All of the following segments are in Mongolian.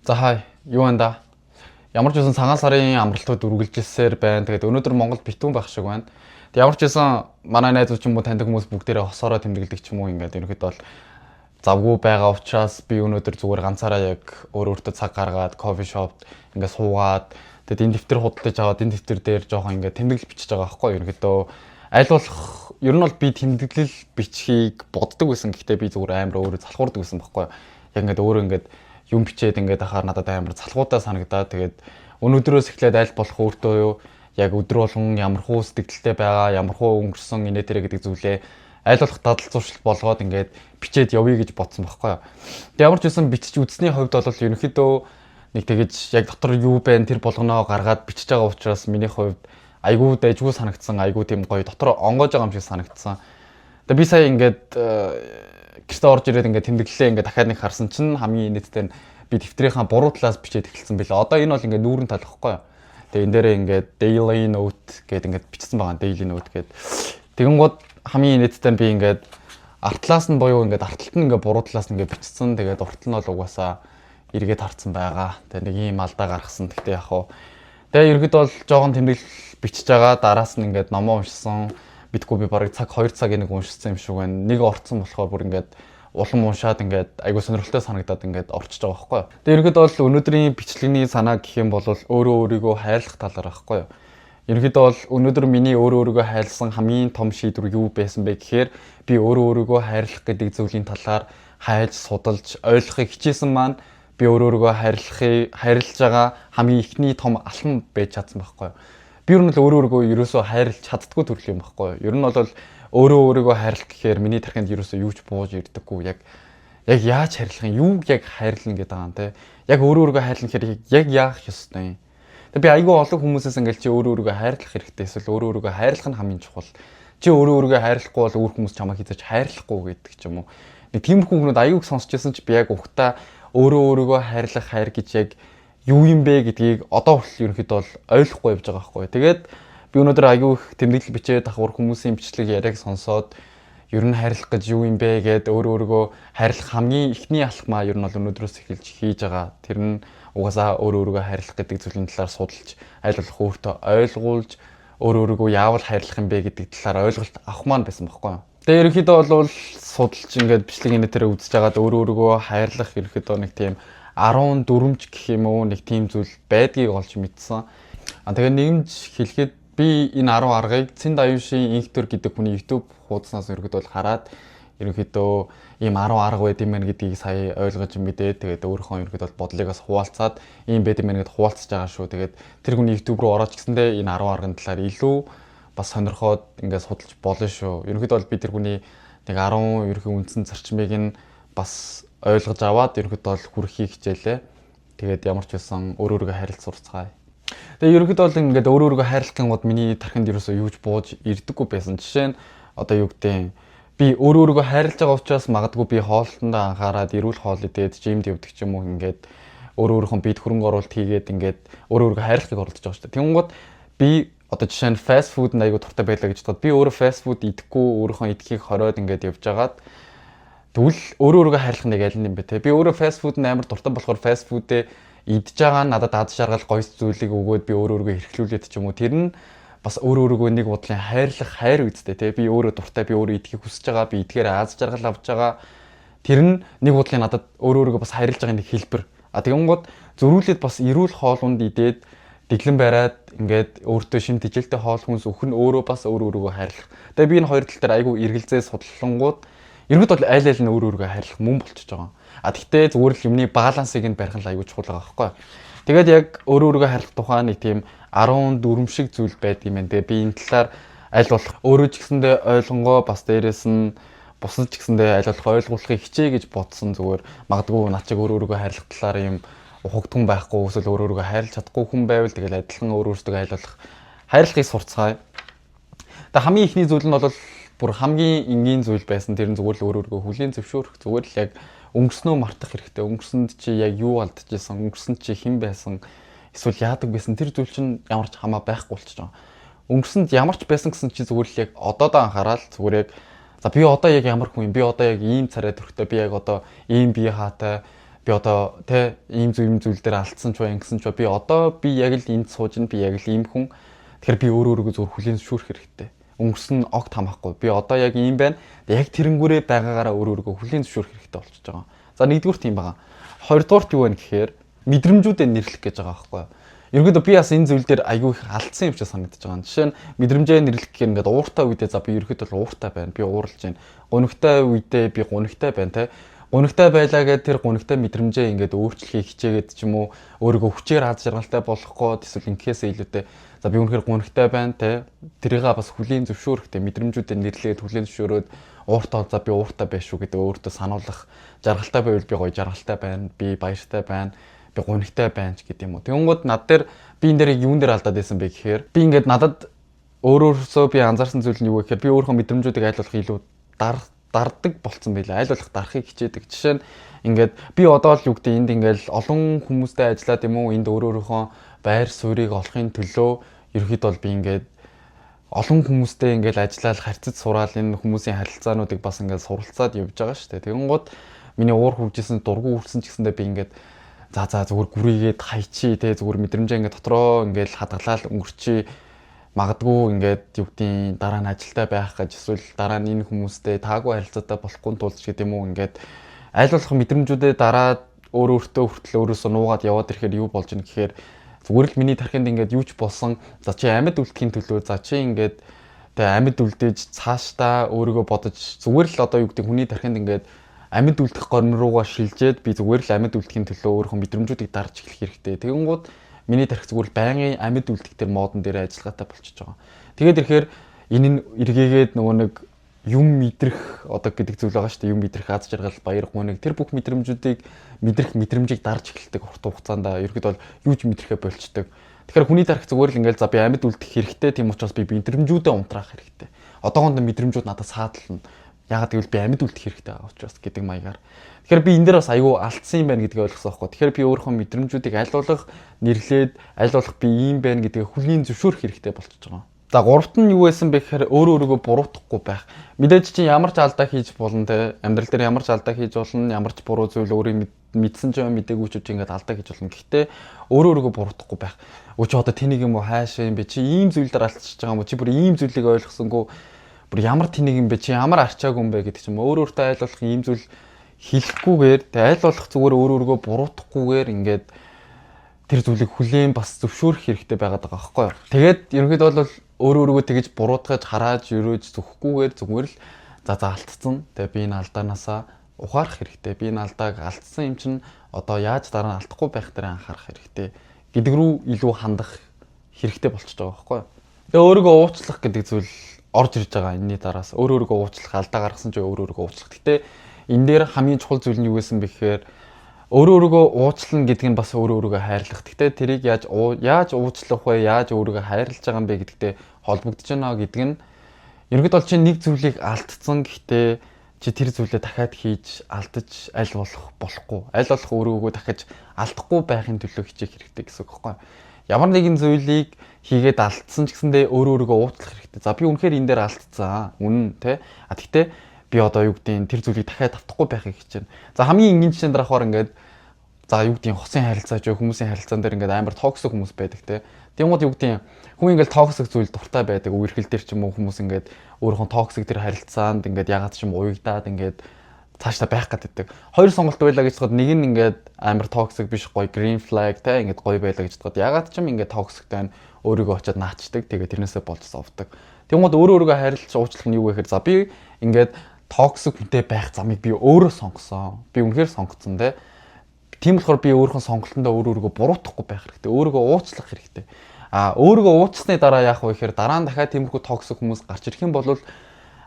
За хай, юу байна да? Ямар ч үсэн цагаан сарын амралтууд үргэлжилсээр байна. Тэгээд өнөөдөр Монголд битүүн байх шиг байна. Тэг ямар ч үсэн манай найзууд ч юм уу таньдаг хүмүүс бүгдээрээ хосоороо тэмдэглэдэг ч юм уу ингээд ерөнхийдөө бол завгүй байгаа учраас би өнөөдөр зүгээр ганцаараа яг өөртөө цаг гаргаад кофе шопт ингээд суугаад тэгээд энэ дэвтэр худалдаж аваад энэ дэвтэр дээр жоохон ингээд тэмдэглэл бичиж байгаа байхгүй юу. Ерөнхийдөө аль болох ер нь бол би тэмдэглэл бичхийг боддог байсан. Гэхдээ би зүгээр амар өөрөө залхуурдаг байсан байхгүй юу. Яг ингээд өөрөө ингээд юм бичээд ингээд ахаар надад амар залхуудаа санагдаа. Тэгээд өнөөдрөөс эхлээд аль болох өөртөө юу яг өдөр болгон ямар хуу сэтгэлдээ байгаа, ямар хуу өнгөрсөн инээ тэрэ гэдэг зүйлээ аль болох дадал зуршил болгоод ингээд бичээд явъя гэж бодсон байхгүй юу. Тэг ямар ч байсан бичиж үзсний хувьд бол ерөнхийдөө нэг тэгэж яг дотор юу байна тэр болгоноо гаргаад бичиж байгаа учраас миний хувьд айгүй дайггүй санагдсан, айгүй тийм гоё дотор онгоож байгаа юм шиг санагдсан. Тэг би сая ингээд гэртээ орж ирээд ингээд тэмдэглэлээ ингээд дахиад нэг харсан чинь хамгийн нийтдээ би дэвтрийнхаа буруу талаас бичээд эхэлсэн байлаа. Одоо энэ бол ингээд нүүрэн тал واخхой юу. Тэгээ энэ дээрээ ингээд daily note гэдэг ингээд бичсэн байгаа. Daily note гэдэг. Тэгэнгუთ хамгийн нийтдээ би ингээд арт талаас нь боيو ингээд арт талд нь ингээд буруу талаас нь ингээд бичсэн. Тэгээд урт нь бол угаасаа эргээд харцсан байгаа. Тэгээ нэг ийм алдаа гаргасан. Гэхдээ яг хуу тэгээ ерөөд бол жоохон тэмдэглэл бичиж байгаа. Дараас нь ингээд номоо уншсан. Битгүй би барыг цаг 2 цагийн нэг уншсан юм шиг байна. Нэг орцсон болохоор бүр ингээд улам уншаад ингээд айгуу сонирхолтой санагдаад ингээд орчиж байгаа байхгүй юу. Тэгээ ерөнхийдөө бол өнөөдрийн бичлэгний санаа гэх юм бол өөрөө өөрийгөө хайрлах талаар байхгүй юу. Ерөнхийдөө бол өнөөдөр миний өөрөө өөрийгөө хайрлсан хамгийн том шийдвэр юу байсан бэ гэхээр би өөрөө өөрийгөө хайрлах гэдэг зүйлийн талаар хайж судалж ойлгохыг хичээсэн маань би өөрөө өөрийгөө хайрлаж байгаа хамгийн ихний том алхам байж чадсан байхгүй юу. Би ер нь л өөрөө ерөөсөө хайрлах чаддгүй төрөл юм байхгүй юу. Ер нь бол өөрөө өөрийгөө хайрлах гэхээр миний тархинд ерөөсөө юу ч бууж ирдэггүй. Яг яаж хайрлах юм? Юуг яг хайрлна гэдэг байгаа юм те. Яг өөрийгөө хайрлах гэхээр яг яах ёстой юм? Тэг би айгүй олон хүмүүсээс ингээл чи өөрийгөө хайрлах хэрэгтэй эсвэл өөрийгөө хайрлах нь хамгийн чухал. Чи өөрийгөө хайрлахгүй бол өөр хүмүүс чамайг хийж хайрлахгүй гэдэг ч юм уу. Нэг тиймэрхүү хүмүүс айгүйг сонсчихсан чи би яг ухтаа өөрийгөө хайрлах хайр гэж яг юу юм бэ гэдгийг одоо хүртэл ерөнхийдөө бол ойлгохгүй явж байгаа байхгүй. Тэгээд би өнөөдөр аягүй их тэмдэглэл бичээд давхар хүмүүсийн бичлэг яриаг сонсоод ер нь хайрлах гэж юу юм бэ гэд өөрийгөө хайрлах хамгийн ихний алхмаа ер нь бол өнөөдрөөс эхэлж хийж байгаа. Тэр нь угаасаа өөрийгөө хайрлах гэдэг зүйлийн талаар судалж, аль болох өөртөө ойлгуулж, өөрийгөө яавал хайрлах юм бэ гэдэг талаар ойлголт авах маань байсан байхгүй юу. Тэгээ ерөнхийдөө бол судалж ингээд бичлэгийн нэтээр үзэж байгаад өөрийгөө хайрлах ерөнхийдөө нэг тийм 14 гэх юм уу нэг тийм зүйл байдгийг олж мэдсэн. Тэгээ нэгж хэлэхэд би энэ 10 аргыг Цэнд Аюушийн Инктор гэдэг хүний YouTube хуудаснаас ерөнхийдөө хараад ерөнхийдөө ийм 10 арга байд юм байна гэдгийг сая ойлгож мэдээд тэгээд өөрийнхөө ерөнхийдөө бодлогоос хуваалцаад ийм байд юм байна гэдээ хуваалцаж байгаа шүү. Тэгээд тэр хүний YouTube руу ороод гисэндээ энэ 10 аргын талаар илүү бас сонирхоод ингээд судалж болно шүү. Ерөнхийдөө би тэр хүний нэг 10 ерөнхий үндсэн зарчмыг нь бас ойлгож аваад ерөнхийдөө хүрхийг хичээлээ. Тэгээд ямар ч байсан өөрийгөө хайрлах сурцгаая. Тэгээ ерөнхийдөө бол ингээд өөрийгөө хайрлахын гол миний тархинд ерөөсөө юуж бууж ирдэггүй байсан. Жишээ нь одоо юу гэдэг би өөрийгөө хайрлаж байгаа учраас магадгүй би хоолтондоо анхаарад эрүүл хоол идээд жимд явдаг ч юм уу ингээд өөрийнхөө биед хөрөнгө оруулалт хийгээд ингээд өөрийгөө хайрлахыг оролдож байгаа шүү дээ. Тэнгууд би одоо жишээ нь фаст фуд аягүй туртай байлаа гэж бодоод би өөрөө фаст фуд идэхгүй өөрийнхөө идэхийг хороод ингээд явж байгаад тэгвэл өөрийгөө хайрлах нэг аль юм бэ те. Би өөрөө фаст фуд амар дуртай болохоор фаст фудээ идж байгаа надад аз жаргал гоё зүйлийг өгөөд би өөрийгөө эрхлүүлээд ч юм уу тэр нь бас өөрийгөө нэг бодлын хайрлах хайр үстэй те. Би өөрөө дуртай би өөрөө идэхийг хүсэж байгаа би эдгээр аз жаргал авч байгаа тэр нь нэг бодлын надад өөрийгөө бас хайрлаж байгаа нэг хэлбэр. Тэгэнгუთ зөрүүлээд бас эрүүл хоолунд идээд дэглэн бариад ингээд өөртөө шим тэжээлтэй хоол хүнс өгөх нь өөрөө бас өөрийгөө хайрлах. Тэгээ би энэ хоёр тал дээр айгүй эргэлзээ судлалангууд ерөнхийд бол аль аль нь өөрийгөө хайрлах мөн болчихж байгаа. Тэгтээ зүгээр л юмны балансыг нь барих нь аюул чухал байгаа байхгүй. Тэгээд яг өөрийгөө хайрлах тухай нэг тийм 14 шиг зүйл байд юм байна. Тэгээ би энэ талаар аль болох өөрөө ч гэсэндээ ойлгонгоо бас дээрэс нь бусад ч гэсэндээ аль болох ойлгуулахыг хичээ гэж бодсон зүгээр магадгүй над чиг өөрийгөө хайрлах талаар юм ухагдсан байхгүй эсвэл өөрийгөө хайрлах чадахгүй хүн байвал тэгэл адилхан өөрөөсөө аль болох хайрлахыг сурцгаая. Тэгээ хамгийн ихний зүйл нь бол бүр хамгийн энгийн зүйл байсан тэр нь зүгээр л өөрийгөө хүлийн зөвшөөрөх зүгээр л яг өнгөрснөө мартах хэрэгтэй. Өнгөрсөнд чи яг юу алдчихсан, өнгөрсөнд чи хэн байсан, эсвэл яадаг байсан тэр зүйл чинь ямар ч хамаа байхгүй болчихж байгаа. Өнгөрсөнд ямар ч байсан гэсэн чи зүгээр л яг одоодоо анхаарал зүгээр яг за би одоо яг ямар хүн юм, би одоо яг ийм царай төрхтэй, би яг одоо ийм бие хаатай, би одоо те ийм зүйл дээр алдсан ч бай ингэсэн ч бай би одоо би яг л энд сууж ин би яг л ийм хүн. Тэгэхээр би өөрийгөө зөвхөн хүлээн зөвшөөрөх хэрэгтэй. Өнгөрсөн огт хамаахгүй. Би одоо яг ийм байна. Яг тэрэнгүүрээ байгаагаараа өөрийгөө хүлээн зөвшөөрөх хэрэгтэй болчихж байгаа. За нэгдүгээр тийм байгаа. Хоёрдугаарт юу вэ гэхээр мэдрэмжүүдэд нэрлэх гэж байгаа байхгүй юу? Ерөнхийдөө би бас энэ зүйл дээр аягүй их алдсан юм шиг санагдаж байгаа. Жишээ нь мэдрэмжээ нэрлэх гэх ингээд ууртай үедээ за би ерөнхийдөө ууртай байна. Би уурлж байна. Гунигтай үедээ би гунигтай байна те. Гунигтай байлаа гэд тэр гунигтай мэдрэмжээ ингээд өөрчлөхийг хичээгээд ч юм уу өөрийгөө хүчээр аз жаргалтай болохгүй эсвэл ингээсээ илүүтэй за би үнэхээр гунигтай байна те. Тэрийгээ бас хүлийн зөвшөөрөхтэй мэдрэмжүүдэд нэрлээд хүлийн зөвшөөрөөд ууртай за би ууртай байх шүү гэдэг өөртөө сануулгах жаргалтай байвал би гоё жаргалтай байна. Би баяртай байна. Би гунигтай байна ч гэдэг юм уу. Тэгэнгүүт над дээр би энэ дээр юун дээр алдаад байсан бэ гэхээр би ингээд надад өөрөөсөө би анзаарсан зүйл нь юу вэ гэхээр би өөрийнхөө мэдрэмжүүдийг айлуулах илүү дардаг болцсон байлаа. Айлуулах дарахыг хичээдэг. Жишээ нь ингээд би одоо л юу гэдэг энд ингээд олон хүмүүстэй ажиллаад юм уу энд өөрийнхөө байр суурийг олохын төлөө ерөөхдөө бол би ингээд олон хүмүүстэй ингээд ажиллаад харьцаж сураал энэ хүмүүсийн харилцаануудыг бас ингээд суралцаад явж байгаа шүү дээ. Тэгэнгүүт миний уур хөвжсэн дургу үрсэн ч гэсэндээ би ингээд за зүгээр гүрийгээд хайчи те зүгээр мэдрэмжээ ингээд дотроо ингээд хадгалаад өнгөрчи магадгүй ингээд юу гэдгийг дараа нь ажилдаа байх гэж эсвэл дараа нь энэ хүмүүстэй таагүй харилцаатай болохгүй тулд ч гэдэм үү ингээд аль болох мэдрэмжүүдээ дараа өөртөө хүртэл өөрөөсөө нуугаад яваад ирэхээр юу болж ийн гэхээр зүгээр л миний тархинд ингээд юу ч болсон за чи амьд үлдэхийн төлөө за чи ингээд тэгээ амьд үлдээж цаашдаа өөрийгөө бодож зүгээр л одоо юу гэдэг хүний тархинд ингээд амьд үлдэх горн руугаа шилжээд би зүгээр л амьд үлдэхийн төлөө өөрийнхөө мэдрэмжүүдийг дарж эхлэх хэрэгтэй. Тэгэнгүүт миний тархи зүгээр л байнгын амьд үлдэх тэр модон дээр ажиллагаатай болчихж байгаа. Тэгээд ирэхээр энэ нь эргээгээд нөгөө нэг юм мэдрэх одоо гэдэг зүйл байгаа шүү дээ. Юм мэдрэх аз жаргал баяр гуниг тэр бүх мэдрэмжүүдийг мэдрэх мэдрэмжийг дарж эхэлдэг урт хугацаанд ерөөд бол юу ч мэдрэхэ болчдөг. Тэгэхээр хүний тархи зүгээр л ингээл за би амьд үлдэх хэрэгтэй тийм учраас би мэдрэмжүүдээ унтраах хэрэгтэй. Одоогонд мэдрэмжүүд надад саадлна. Ягаад гэвэл би амьд үлдэх хэрэгтэй байгаа учраас гэдэг маягаар. Тэгэхээр би энэ дээр бас аюу алдсан юм байна гэдгийг ойлгосон байхгүй. Тэгэхээр би өөрийнхөө мэдрэмжүүдийг аль болох нэрлээд аль болох би ийм байна гэдгийг хүлээн зөвшөөрөх хэрэгтэй болчихж байгаа. За гуравт нь юу байсан бэ гэхээр өөрийгөө буруутгахгүй байх. Мэдээж чи ямар ч алдаа хийж болно те. Амьдрал дээр ямар ч алдаа хийж болно, ямар ч буруу зүйл өөрийн мэдсэн ч юм мэдээгүй ч ингээд алдаа хийж болно. Гэхдээ өөрийгөө буруутгахгүй байх. Өө чи одоо тэнийг юм уу хаашаа юм бэ? Чи ийм зүйл дээр алдчихж байгаа юм уу? Чи бүр ийм зүйлийг ойлгосонгүй бүр ямар тэнийг юм бэ? Чи ямар арчаагүй юм бэ гэдэг ч юм өөрөөртөө айл болох ийм зүйл хэлэхгүйгээр тэгээ айл болох зүгээр өөрийгөө буруутгахгүйгээр ингээд тэр зүйлийг хүлээн бас зөвшөөрөх хэрэгтэй байгаад байгаа байхгүй юу. Тэгээд ерөнхийдөө бол өөрийгөө тэгэж буруутгаж харааж өрөөж зүхгүйгээр зүгээр л за алдсан. Тэгээ би энэ алдаанаасаа ухаарах хэрэгтэй. Би энэ алдааг алдсан юм чинь одоо яаж дараа нь алдахгүй байх дээр анхаарах хэрэгтэй гэдэг рүү илүү хандах хэрэгтэй болчихж байгаа байхгүй юу. Тэгээ өөрийгөө уучлах гэдэг зүйл орж ирж байгаа энэний дараас өөрийгөө уучлах алдаа гаргасан ч өөрийгөө уучлах. Гэтэ энэ дээр хамгийн чухал зүйл нь юу гэсэн бэ гэхээр өөрийгөө уучлах гэдэг нь бас өөрийгөө хайрлах. Гэтэ тэрийг яаж уучлах вэ? Яаж өөрийгөө хайрлаж байгаа юм бэ гэдэгтэй холбогдож байна гэдэг нь ерөнхийдөө чи нэг зүйлийг алдсан гэхдээ чи тэр зүйлээ дахиад хийж алдаж аль болохгүй. Аль болох өөрийгөө дахиж алдахгүй байхын төлөө хичээх хэрэгтэй гэсэн үг байхгүй юу? Ямар нэгэн зүйлийг хийгээд алдсан ч гэсэндээ өөрийгөө уучлах хэрэгтэй. За би үнэхээр энэ дээр алдсан. Үнэн те. Гэхдээ би одоо юу гэдэг тэр зүйлийг дахиад автахгүй байхыг хичээнэ. За хамгийн энгийн жишээн дараахаар ингээд за юу гэдэг хосын харилцаач хүмүүсийн харилцаан дээр ингээд амар токсик хүмүүс байдаг те. Тэгмүүд юу гэдэг хүн ингээд токсик зүйл дуртай байдаг. Үерхэл дээр ч юм уу хүмүүс ингээд өөрийнхөө токсик тэр харилцаанд ингээд ягаад ч юм уягдаад ингээд цаашдаа байх гэдэг. Хоёр сонголт байлаа гэж бодоход нэг нь ингээд амар токсик биш гоё green flag те ингээд гоё байлаа гэж бодоход ягаад ч юм ингээд токсиктай өөрийгөө очиад наачдаг. Тэгээ тэрнээсээ болж совдог. Тэгмүүд өөрийгөө хайрлаж уучлах нь юу вэ гэхээр за би ингээд токсик хүнтэй байх замыг би өөрөө сонгосон. Би үнэхээр сонгоцсон те. Тийм болохоор би өөрийнхөө сонголтондоо өөрийгөө буруутгахгүй байх хэрэгтэй. Өөрийгөө уучлах хэрэгтэй. Өөрийгөө уучлсны дараа яах вэ гэхээр дараа нь дахиад тиймэрхүү токсик хүмүүс гарч ирэх юм бол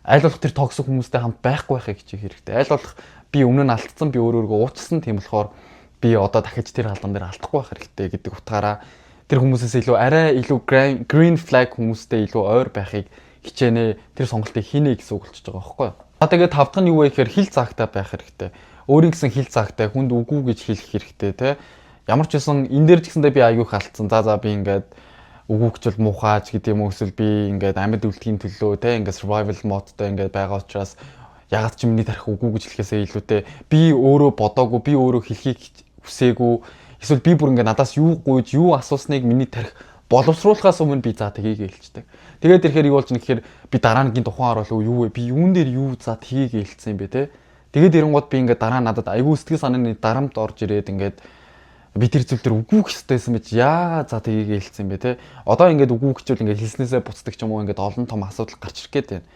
аль болох тэр токсик хүмүүстэй хамт байхгүй байхыг хичээх хэрэгтэй. Аль болох би өмнө нь алдсан, би өөрийгөө уучлсан. Тийм болохоор би одоо дахиж тэр алдан дээр алдахгүй байх хэрэгтэй гэдэг утгаараа тэр хүмүүсээс илүү арай илүү green flag хүмүүстэй илүү ойр байхыг хичээнэ. Тэр сонголтыг хийнэ гэсэн үг болчихж байгаа байхгүй юу? Тэгээд тавдах нь юу вэ гэхээр хил цаагтай байх хэрэгтэй. Өөрийн гэсэн хил цаагтай хүнд үгүй гэж хэлэх хэрэгтэй те. Ямар ч байсан энэ дээр ч гэсэндээ би аягүй их алдсан. За би ингээд үгүй гэж бол муухайч гэдэг юм уу эсвэл би ингээд амьд үлдэхийн төлөө те ингээд survival mode-тэй ингээд байгаа учраас ягаад ч миний тарих үгүй гэж хэлэхээсээ илүүтэй би өөрөө бодоогүй, би өөрөө хэлхийг хүсээгүй, эсвэл би бүр ингээд надаас юу гуйж, юу асуусныг миний тарих боловсруулахаас өмнө би за тгийгээ хэлчихдэг. Тэгээд ирэхээр юу болж нэг гэхээр би дараа нь гин тухайн орол юу вэ? Би юун дээр юу за тгийгээ хэлсэн юм бэ те? Тэгээд эренгууд би ингээд дараа надад айгүй сэтгэл санааны дарамт орж ирээд ингээд би тэр зүйл дээр үгүй гэжтэйсэн байж яа за тгийгээ хэлсэн юм бэ те? Одоо ингээд үгүй гэчүүл ингээд хэлснээсээ буцдаг ч юм уу ингээд олон том асуудал гарч ирэх гээд байна.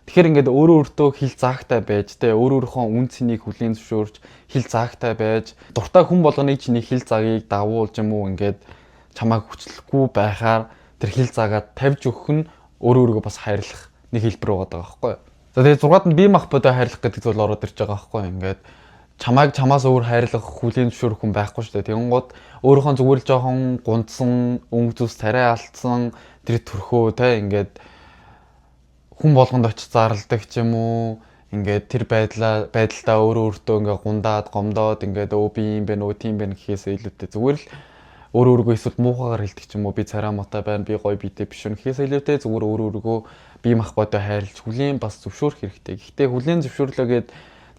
Тэгэхээр ингээд өөрөө өөртөө хэл заагтай байж те өөрөө өөрийнхөө үн цэнийг хүлээн зөвшөөрч хэл заагтай байж дуртай хүн болгоныг чиний хэл заагийг дагуулж юм уу ингээд чамайг хүчлэхгүй байхаар тэр хэл заагаад тавьж өгөх нь өөрөө өөрийгөө бас хайрлах нэг хэлбэр байгаа байхгүй юу. За тэгээд 6-аад нь бие махбодоо хайрлах гэдэг зүйл ороод ирж байгаа байхгүй юу. Ингээд чамайг чамаас өөр хайрлах хүлээн зөвшөөрөх хүн байхгүй шүү дээ. Тэгэнгუთ өөрийнхөө зүгээр л жоохон гунцсан, өнгө зүс тариа алдсан тэр төрхөө те ингээд хүн болгонд очиж зарладаг ч юм уу ингээд тэр байдалдаа өөртөө ингээд гундаад гомдоод ингээд өө би юм бэ нөө тийм бэ гэхээс илүүтэй зүгээр л өөрийгөө эсвэл муухайгаар хэлдэг ч юм уу би царай мотой байна би гоё битэй биш үү гэхээс илүүтэй зүгээр өөрийгөө бие махбодоо хайрлж хүлээн бас зөвшөөрөх хэрэгтэй. Гэхдээ хүлээн зөвшөөрлөөгээд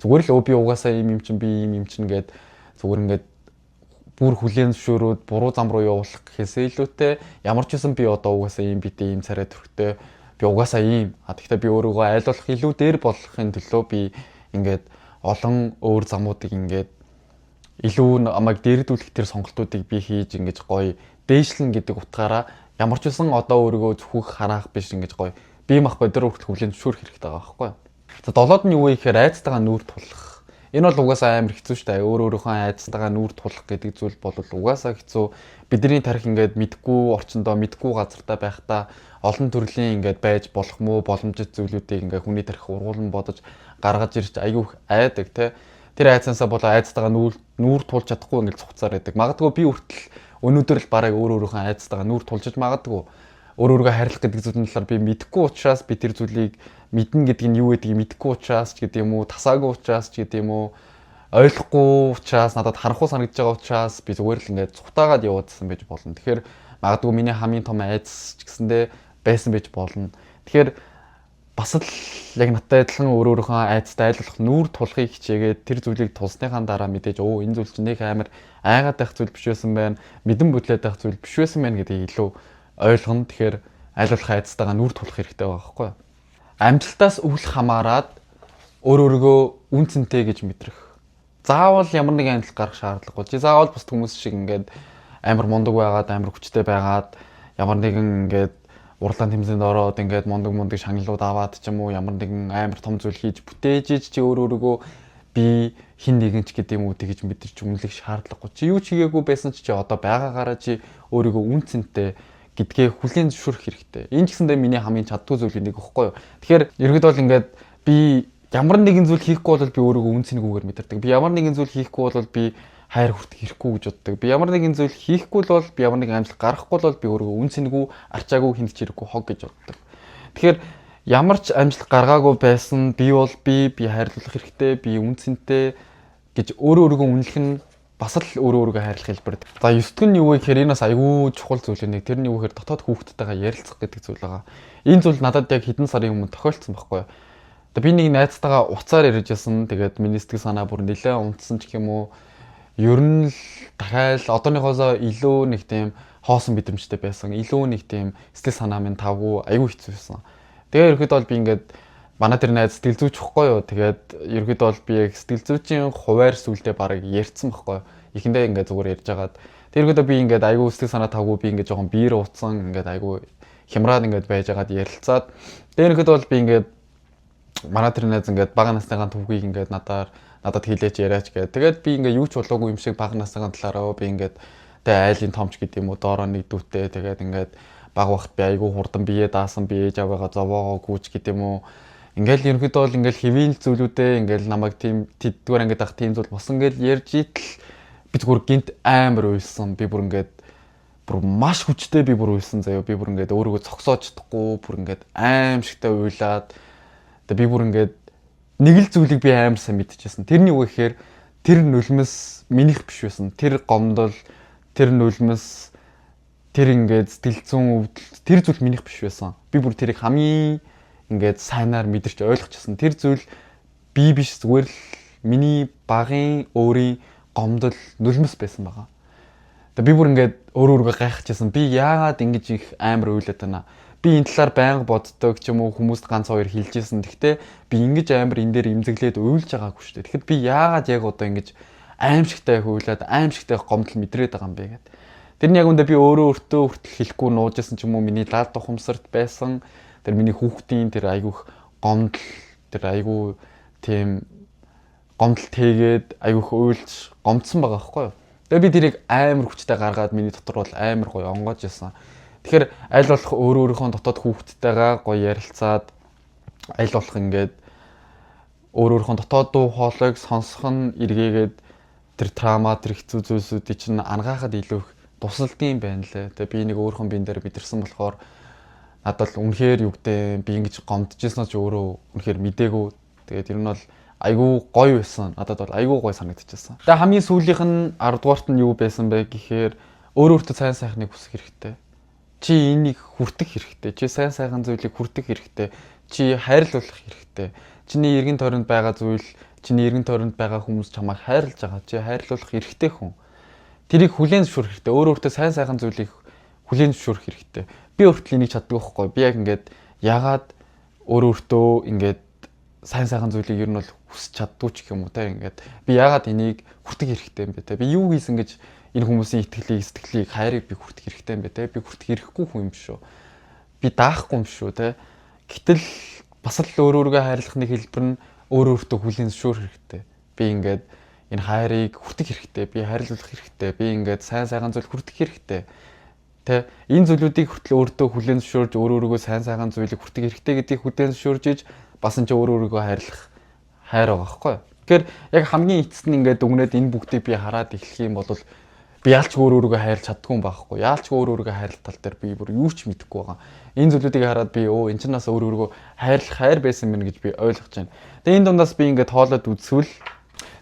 зүгээр л өө би угаасаа ийм юм чинь би ийм юм чинь гээд зүгээр ингээд бүр хүлээн зөвшөөрөөд буруу зам руу явуулах гэхээс илүүтэй ямар ч юм би одоо угаасаа ийм битэй ийм царай төрхтэй би угаасаа ийм. Тэгэхдээ би өөрийгөө айлуулах илүү дээр болохын төлөө би ингээд олон өөр замуудыг ингээд илүү намайг дээрдүүлэх тэр сонголтуудыг би хийж ингэж гоё дээшлэн гэдэг утгаараа ямар ч үсэн одоо өөрийгөө зөвхөх хараах биш ингэж гоё бие махбод дээр хүртэл хүлээн зөвшөөрөх хэрэгтэй байгаа байхгүй. За долоод нь юу вэ гэхээр айцтайгаа нүүр тулах. Энэ бол угаасаа амар хэцүү шүү дээ. Өөрийнхөө айцтайгаа нүүр тулах гэдэг зүйл бол угаасаа хэцүү. Бидний тарих ингээд мэдгүй орчиндөө мэдгүй газартаа байхдаа олон төрлийн ингээд байж болох мó боломжит зүйлүүдийг ингээд хүний тарих ургуулan бодож гаргаж ирж айгүй айдаг те. Тэр айцсанасаа болоо айцтайгаа нүүр тулж чадахгүй ингээд цугцаар байдаг. Магадгүй би хүртэл өнөөдөр л бараг өөрийнхөө айцтайгаа нүүр тулжиж магадгүй. Өөрийгөө хайрлах гэдэг зүйлийн талаар би мэдэхгүй учраас би тэр зүйлийг мэднэ гэдэг нь юу гэдгийг мэдэхгүй учраас ч гэдэг юм уу, тасаагүй учраас ч гэдэг юм уу, ойлгохгүй учраас надад харанхуй санагдаж байгаа учраас би зүгээр л ингээд цухтаагаад явуулсан байж болно. Тэгэхээр магадгүй миний хамгийн том айц ч гэсэндээ байсан байж болно. Тэгэхээр бас л яг надтай адилхан өөрийнхөө айцтай айлуулах нүүр тулахыг хичээгээд тэр зүйлийг тулсныхаа дараа мэдээж энэ зүйл чинь нэг амар айгаад байх зүйл биш байсан байна. Мэдэн бүтлээд байх зүйл биш байсан байна гэдгийг илүү ойлгоно. Тэгэхээр айлуулах айцтайгаа нүүр тулах хэрэгтэй байгаа байхгүй юу? Амжилтаас өвлөх хамаарад өөрийгөө үн цэнтэй гэж мэдрэх. Заавал ямар нэгэн амжилт гарах шаардлагагүй. Чи заавал бусд хүмүүс шиг ингээд амар мундаг байгаад, амар хүчтэй байгаад, ямар нэгэн ингээд урлаан тэмцээнд ороод ингээд мундаг шагналууд аваад ч юм уу ямар нэгэн амар том зүйл хийж бүтээж чи өөрийгөө би хин нэгэн ч гэдэг юм уу тэгж мэдэрч үнэлэх шаардлагагүй. Чи юу ч хийгээгүй байсан чи одоо байгаагаараа чи өөрийгөө үн цэнтэй гэдгээ хүлээн зөвшөөрөх хэрэгтэй. Энэ ч гэсэндээ миний хамгийн чаддгүй зүйл нэг ихгүй юу. Тэгэхээр ерөөд бол ингээд би ямар нэгэн зүйл хийхгүй бол би өөрийгөө үн цэнэгүүгээр мэдэрдэг. Би ямар нэгэн зүйл хийхгүй бол би хайр хүртэх хэрэггүй гэж боддог. Би ямар нэгэн зүйл хийхгүй бол би ямар нэгэн амжилт гаргахгүй бол би өөрийгөө үн цэнэгүү, арчаагүй хинч хэрэггүй хог гэж боддог. Тэгэхээр ямар ч амжилт гаргаагүй байсан би бол би хайрлуулах хэрэгтэй, би үн цэнтэй гэж өөрийгөө үнэлэх нь бас л өөрийгөө хайрлах хэлбэр. За 9-р нь юу вэ гэхээр энэ бас айгүй чухал зүйл нэг. Тэр нь юу гэхээр дотоод хүүхдтэйгээ ярилцах гэдэг зүйл байгаа. Энэ зүйл надад яг хэдэн сарын өмнө тохиолдсон байхгүй юу. Би нэг найзтайгаа уцаар ярьж байсан. Тэгээд миний сэтгэл санаа бүр нэлээд унтсан ч юм уу. Ер нь л дахиад одооныхоосоо илүү нэг тийм хоосон мэдрэмжтэй байсан. Илүү нэг тийм сэтгэл санаа минь тавгүй айгүй хэцүү байсан. Тэгээд ерөөд бол би ингээд манай тэр найз сэтгэл зүйч байхгүй юу. Тэгээд ерөөд бол би яг сэтгэл зүйчийн хуваар сүлдээ бараг ярьсан байхгүй юу. Эхэндээ ингээд зүгээр ярьж агаад тэр ерөөд би ингээд айгүй сэтгэл санаа тавгүй би ингээд жоохон биер ууцсан ингээд айгүй хямраад ингээд байж агаад ярилцаад тэгээд ерөөд бол би ингээд манай тэр найз ингээд бага насныхаа түүхийг ингээд надад хэлээч яриач гэдэг. Тэгээд би ингээд юу ч болоогүй юм шиг бага насныхаа талаараа би ингээд тэгээ айлын томч гэдэг юм уу доороо нэг дүүтэй тэгээд ингээд бага багт би айгүй хурдан бие даасан би ээж аваагаа зовоогоо гүйч гэдэг юм уу. Ингээл ерөнхийдөө бол ингээл хэвийн зүйлүүдээ ингээл намайг тийм тэдгээр ингээд ах тийм зүйл босон гэж ярьж итэл би зүгээр гинт амар уйлсан. Би бүр ингээд бүр маш хүчтэй би бүр уйлсан заяа. Би бүр ингээд өөрийгөө цогсоож чадахгүй бүр ингээд аимшигтай уйлаад тэгээ би бүр ингээд нэг л зүйлийг би амар сайн мэдчихсэн. Тэрний үг гэхээр тэр нулимс минийх биш байсан. Тэр гомдол, тэр нулимс, тэр ингээд сэтгэл зүйн өвдөл тэр зүйл минийх биш байсан. Би бүр тэрийг хамгийн ингээд сайнаар мэдэрч ойлгочихсон. Тэр зүйл би биш зүгээр л миний багын өөрийн гомдол нулимс байсан байгаа. Тэгээ би бүр ингээд өөрөө гайхчихсан. Би яагаад ингэж их амар уйлаад байна. Би энэ талаар байнга боддог ч юм уу хүмүүст ганц хоёр хэлжсэн. Гэхдээ би ингэж амар энэ дээр имзэглээд уйлж байгаагүй шүү дээ. Тэгэхэд би яагаад яг одоо ингэж аимшигтай хуйлаад аимшигтай гомдол мэдрээд байгаа юм бэ гэдэг. Тэр нь яг үндэ би өөрөө өөртөө хүртэл хэлэхгүй нуужсэн ч юм уу миний лаад тухамсарт байсан. Тэр миний хүүхдийн тэр айгүйх гомдол тэр айгүй тийм гомдол тэгээд айгүйх уйлж гомдсон байгаа байхгүй юу. Тэгээ би тэрийг амар хүчтэй гаргаад миний дотор бол амар гоё онгоож ирсэн. Тэгэхээр аль болох өөрийнхөө дотоод хүүхдтэйгээ гоё ярилцаад аль болох ингээд өөрийнхөө дотоод дуу хоолойг сонсох нь эргээгээд тэр трама тэр хэцүү зүйлсүүдийг чинь ангаахад илүү их тусалдсан байна лээ. Тэгээ би нэг өөрхөн биен дээр бидэрсэн болохоор надад л үнэхээр юу гэдэг би ингэж гомдчихсан ч өөрөө үнэхээр мдээгүй. Тэгээд ер нь бол айгүй гоё байсан. Надад бол айгүй гоё санагдчихсан. Тэгээ хамгийн сүүлийнх нь 10 дугаарт нь юу байсан бэ гэхээр өөртөө сайн сайхныг хүсэх хэрэгтэй. Чи энийг хүртэх хэрэгтэй. Чи сайн сайхан зүйлийг хүртэх хэрэгтэй. Чи хайрлуулах хэрэгтэй. Чиний эргэн тойронд байгаа зүйл, чиний эргэн тойронд байгаа хүмүүс чамайг хайрлаж байгаа. Чи хайрлуулах хэрэгтэй хүн. Тэрийг хүлээн зөвшөөрөх хэрэгтэй. Өөртөө сайн сайхан зүйлийг хүлээн зөвшөөрөх хэрэгтэй. Би өөртөө энийг чаддаг байхгүй. Би яг ингээд ягаад өөртөө ингээд сайн сайхан зүйлийг ер нь бол хүсч чаддгүй ч юм уу те ингээд би яагаад энийг хүртэх хэрэгтэй юм бэ те би юу хийсэн гэж энэ хүмүүсийн итгэлийг сэтгэлийг хайрыг би хүртэх хэрэгтэй юм бэ те би хүртэх хэрэггүй хүн юм шүү би даахгүй юм шүү те гэтэл бас л өөрөөргөө хайрлахны хэлбэр нь өөртөө хүлээн зөвшөөрөх хэрэгтэй би ингээд энэ хайрыг хүртэх хэрэгтэй би хайрлуулах хэрэгтэй би ингээд сайн сайхан зүйл хүртэх хэрэгтэй тэ энэ зүйлүүдийг хүртэл өөртөө хүлээн зөвшөөрж өөрөөргөө сайн сайхан зүйлийг хүртэх хэрэгтэй гэдгийг хүлээн зөвшөөрж иж бас энэ ч өөрөөргөө хайрлах хайр байгаа байхгүй юу. Тэгэхээр яг хамгийн эцэст нь ингээд өгнөд энэ бүгдийг би хараад эхлэх юм бол би яалч өөрөөргөө хайрлах чаддгүй юм байхгүй юу. Яалч өөрөөргөө хайрлах тал дээр би бүр юу ч мэдэхгүй байгаа. Энэ зүйлүүдийг хараад би энэ ч нас өөрөөргөө хайрлах хайр байсан юм гэж би ойлгож байна. Тэгээ энэ дундаас би ингээд тоолоод үзвэл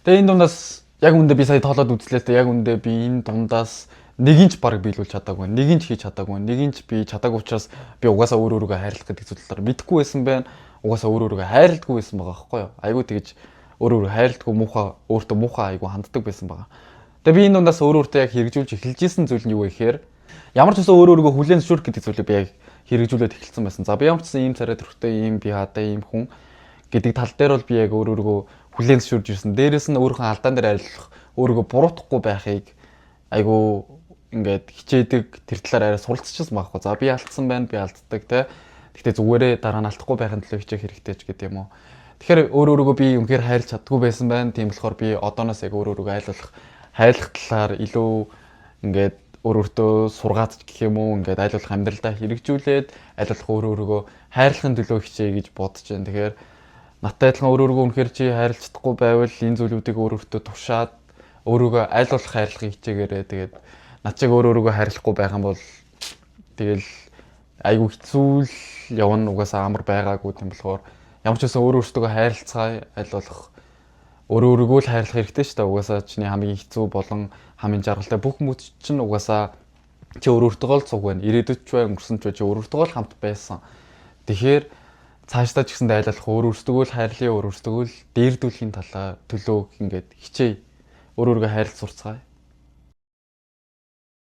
тэгээ энэ дундаас яг үндэ би сая тоолоод үзлээ тэ яг үндэ би энэ дундаас нэгийг ч баг биелүүлж чадаагүй, нэгийг ч хийж чадаагүй, нэгийг ч би чадаагүй учраас би угаасаа өөрөөргөө хайрлах гэдэг зүйлээр мэдэхгүй байсан байна. Угаасаа өөрөөргөө хайрладгүй байсан байгаа байхгүй юу. Айгуу тэгэж өөрөөргөө хайрладгүй муухай өөртөө муухай айгуу ханддаг байсан байгаа. Тэгээ би энэ дундаас өөрөөртөө яг хэрэгжүүлж эхэлж исэн зүйл нь юу вэ гэхээр ямар ч үсэн өөрөөргөө хүлээн зөвшөөрөх гэдэг зүйлийг би яг хэрэгжүүлээд эхэлсэн байсан. За би ямар ч үсэн ийм царай төрхтэй ийм би хаатай ийм хүн гэдэг тал дээр бол би яг өөрөөргөө хүлээн зөвшөөрж ирсэн. Дээрээс нь өөрийнхөө алдаан дээр арилах, өөрийгөө буруутгахгүй байхыг айгуу ингээд хичээдэг тэр талаар арай суралцчихсан байхгүй. За би алдсан байна, би алддаг те. Гэхдээ зүгээрээ дараа нь алдахгүй байхын төлөө хичээх хэрэгтэй ч гэдэг юм уу. Тэгэхээр өөрөөргөө би үнэхээр хайрлах чаддгүй байсан байна. Тийм болохоор би одооноос яг өөрөөргөө хайрлах талаар илүү ингээд өөрөөртөө сургаад гэх юм уу ингээд айлуулах амьдралдаа хэрэгжүүлээд айлуулах өөрөөргөө хайрлахын төлөө хичээе гэж бодож байна. Тэгэхээр надтай адилхан өөрөөргөө үнэхээр чи хайрлах чадахгүй байвал энэ зүйлүүдийг өөрөөртөө тушаад өөрөөгөө айлуулах хайрлахыг хичээгээрээ тэгээд над чиг өөрөөргөө хайрлахгүй байх юм бол тэгэл айгу хэцүү л явна угаасаа амар байгаагүй юм болохоор ямар ч байсан өөрөөсөө хайрлцгаа аль болох өөрөөргөө л хайрлах хэрэгтэй шүү дээ. Угаасаа чиний хамгийн хэцүү болон хамгийн жаргалтай бүх хүмүүс чинь угаасаа чи өөрөөтөө л цуг байна. Ирээдүйд ч бай өнгөрсөн ч бай чи өөрөөтөө л хамт байсан. Тэгэхээр цаашдаа ч гэсэндээ аль болох өөрөөсөө л хайрлаа, өөрөөсөө л дээрдүүлэхийн талаа төлөө ингээд хичээе. Өөрөөргөө хайрлах сурцгаая.